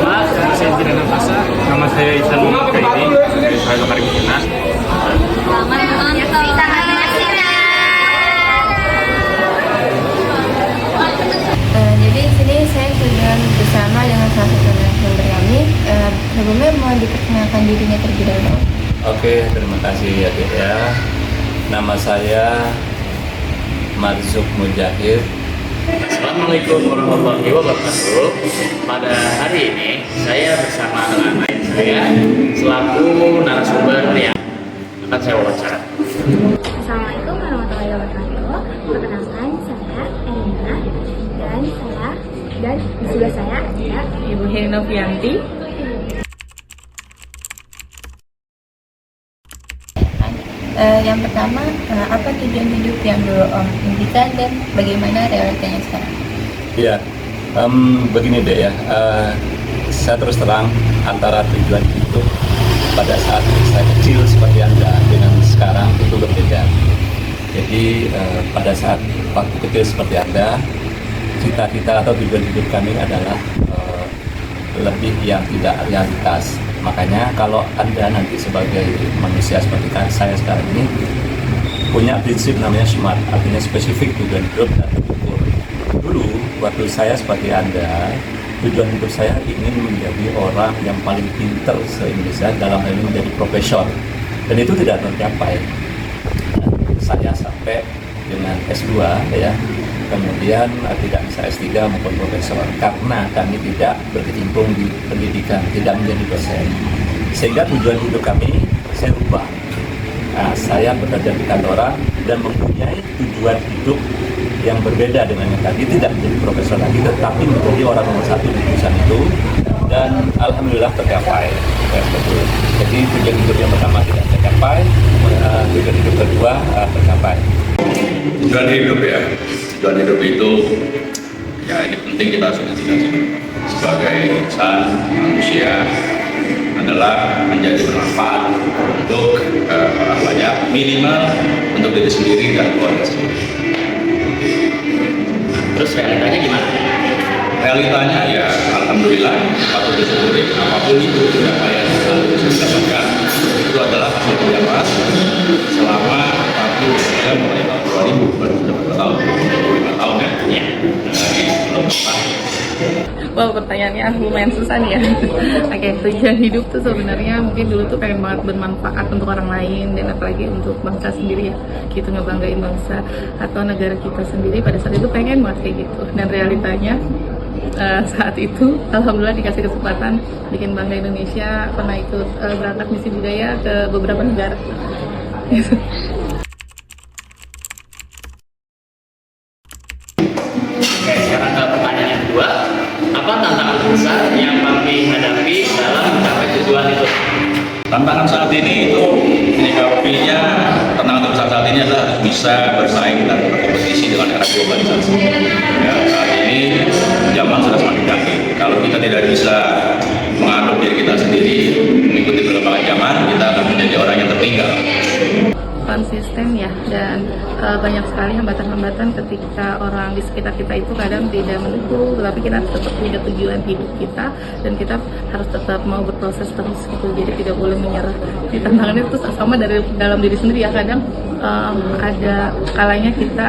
Mas, saya tidak nafasa. Nama saya Isan Kaidi dari Thailand Karimuna. Selamat menonton. Jadi di sini saya sudah bersama dengan salah satu narasumber kami. Sebelumnya mau diperkenalkan dirinya terlebih dahulu. Oke, terima kasih ya Dek ya. Nama saya Marzuk Mujahid. Assalamualaikum warahmatullahi wabarakatuh. Pada hari ini saya bersama dengan ayah saya selaku narasumber yang akan saya wawancara. Assalamualaikum warahmatullahi wabarakatuh. Perkenalkan saya Elina dan di sebelah saya ada Ibu Henovianti. Yang pertama, apa tujuan hidup yang dulu Om impikan dan bagaimana realitanya sekarang? Ya, begini deh ya. Saya terus terang antara tujuan hidup pada saat saya kecil seperti Anda dengan sekarang itu berbeda. Jadi pada saat waktu kecil seperti Anda, cita-cita atau tujuan hidup kami adalah lebih yang tidak realitas. Makanya kalau Anda nanti sebagai manusia seperti saya sekarang ini punya prinsip namanya SMART, artinya spesifik, tujuan hidup dan terukur. Dulu waktu saya seperti Anda, tujuan hidup saya ingin menjadi orang yang paling pinter se-Indonesia, dalam hal ini menjadi profesor, dan itu tidak tercapai. Saya sampai dengan S2 ya, kemudian tidak bisa S3 maupun profesor karena kami tidak berkecimpung di pendidikan, tidak menjadi dosen. Sehingga tujuan hidup kami saya ubah. Saya bekerja di kantoran dan mempunyai tujuan hidup yang berbeda dengan yang tadi, tidak menjadi profesor lagi tetapi menjadi orang nomor satu di perusahaan itu, dan alhamdulillah tercapai. Jadi tujuan hidup yang pertama tidak tercapai, tujuan hidup kedua tercapai. Tujuan hidup ya, tujuan hidup itu ya ini penting kita sudah sebagai insan manusia adalah menjadi bermanfaat untuk orang banyak, minimal untuk diri sendiri dan keluarga sendiri. Terus realitanya gimana? Realitanya ya alhamdulillah patut disyukuri, apapun itu pencapaian yang bisa didapatkan itu adalah hasil kerja selama 40 mulai tahun 2000 baru sudah berapa tahun, 25 tahun ya. Iya. Dari belum tepat. Wow, pertanyaannya lumayan susah nih ya. Oke, tujuan hidup tuh sebenarnya mungkin dulu tuh pengen banget bermanfaat untuk orang lain dan apalagi untuk bangsa sendiri ya. Gitu, ngebanggain bangsa atau negara kita sendiri. Pada saat itu pengen banget kayak gitu. Dan realitanya saat itu alhamdulillah dikasih kesempatan bikin bangga Indonesia, pernah ikut berangkat misi budaya ke beberapa negara. Oke, sekarang ke pertanyaan yang kedua. Apa tantangan terbesar yang kami hadapi dalam mencapai tujuan itu? Tantangan saat ini itu menyikapinya, tantangan terbesar saat ini adalah harus bisa bersaing dan berkompetisi dengan era globalisasi. Ya, saat ini zaman sudah semakin canggih. Kalau kita tidak bisa mengadop diri kita sendiri, mengikuti perkembangan zaman, kita akan menjadi orang yang tertinggal. Konsisten ya, dan banyak sekali hambatan-hambatan ketika orang di sekitar kita itu kadang tidak mendukung, tapi kita harus tetap punya tujuan hidup kita dan kita harus tetap mau berproses terus gitu, jadi tidak boleh menyerah. Di tantangannya itu sama dari dalam diri sendiri ya, kadang ada kalanya kita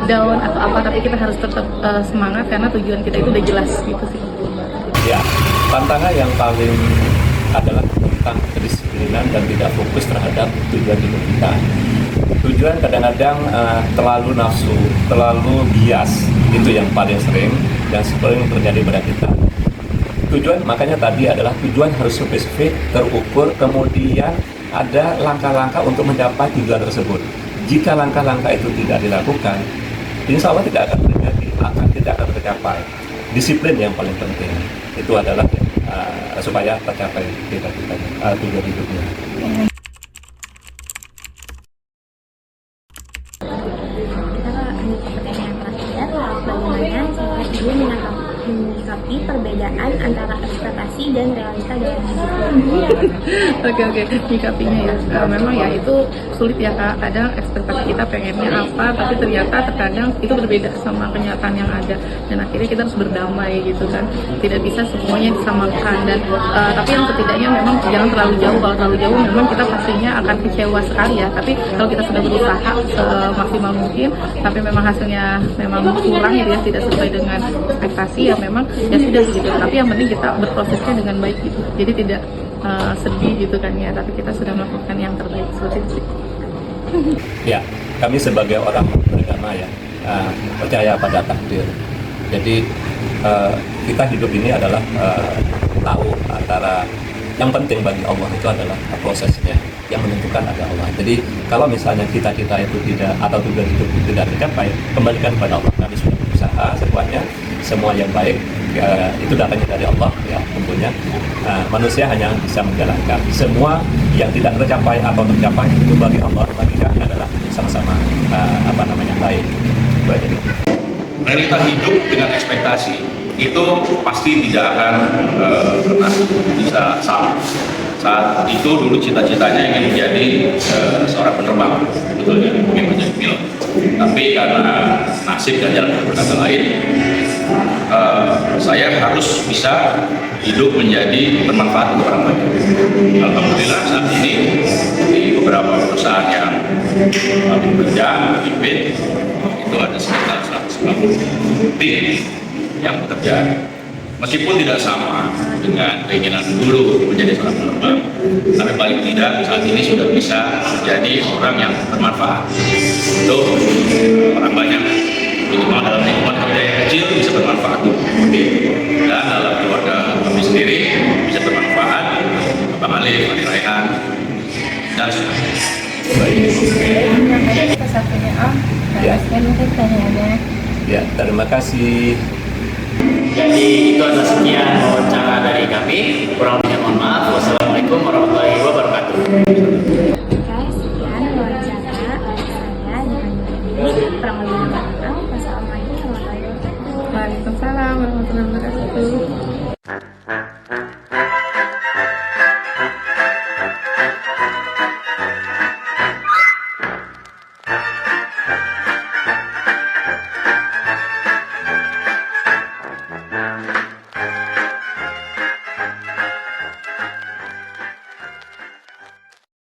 down atau apa, tapi kita harus tetap semangat karena tujuan kita itu udah jelas gitu sih. Ya, tantangan yang paling adalah tentang kedisiplinan dan tidak fokus terhadap tujuan hidup kita. Tujuan kadang-kadang terlalu nafsu, terlalu bias, itu yang paling sering dan sering terjadi pada kita. Tujuan makanya tadi adalah tujuan harus spesifik, terukur, kemudian ada langkah-langkah untuk mencapai tujuan tersebut. Jika langkah-langkah itu tidak dilakukan, insya Allah tidak akan terjadi, tidak akan tercapai. Disiplin yang paling penting itu adalah supaya tercapai cita-citanya, tujuan hidupnya. kita lanjut ke pertanyaan terakhir. Bagaimana cara ibu menyikapi perbedaan antara ekspektasi dan realita dalam hidup. Oke, nyikapinya ya. Memang ya itu sulit ya Kak. Kadang ekspektasi kita pengennya apa, tapi ternyata terkadang itu berbeda sama kenyataan yang ada. Dan akhirnya kita harus berdamai gitu kan. Tidak bisa semuanya disamakan dan tapi yang setidaknya memang jangan terlalu jauh. Kalau terlalu jauh memang kita pastinya akan kecewa sekali ya. Tapi kalau kita sudah berusaha semaksimal mungkin, tapi memang hasilnya memang kurang gitu ya, tidak sesuai dengan ekspektasi ya memang ya sudah gitu. Tapi yang penting kita berprosesnya dengan baik gitu. Jadi tidak sedih gitu kan ya, tapi kita sudah melakukan yang terbaik seperti itu sih. Ya, kami sebagai orang beragama ya percaya pada takdir. Jadi kita hidup ini adalah tahu antara yang penting bagi Allah itu adalah prosesnya, yang menentukan ada Allah. Jadi kalau misalnya cita-cita itu tidak atau tujuan hidup itu tidak tercapai, kembalikan kepada Allah. Kami sudah berusaha semuanya, semua yang baik itu datangnya dari Allah ya tentunya. Manusia hanya bisa menjalankan. Semua yang tidak tercapai atau tercapai itu bagi Allah, bagi kami adalah sama-sama baik. Itu aja. Realita hidup dengan ekspektasi itu pasti tidak akan pernah bisa sama. Saat itu dulu cita-citanya ingin menjadi seorang penerbang, betul ya, ingin menjadi pilot. Tapi karena nasib dan jalan berkata lain, saya harus bisa hidup menjadi bermanfaat untuk orang banyak. Alhamdulillah saat ini di beberapa perusahaan yang bekerja, pimpin, itu ada sekitar 190 tim yang bekerja. Meskipun tidak sama dengan keinginan dulu menjadi seorang penerbang, tapi paling tidak saat ini sudah bisa menjadi orang yang bermanfaat untuk orang banyak. Minimal dalam lingkungan kerja yang kecil bisa bermanfaat untuk dan dalam keluarga kami sendiri bisa bermanfaat. Bang Alif, Adi Raihan, dan sebagainya. Satu-satunya Om, Ya. mungkin pertanyaannya. Ya, terima kasih. Jadi itu adalah sekian wawancara dari kami. Kurang lebihnya mohon maaf. Wassalamualaikum warahmatullahi wabarakatuh. Oke, sekian wawancara saya dengan kurang lebih 5 orang. Wassalamualaikum warahmatullahi wabarakatuh. Waalaikumsalam warahmatullahi wabarakatuh.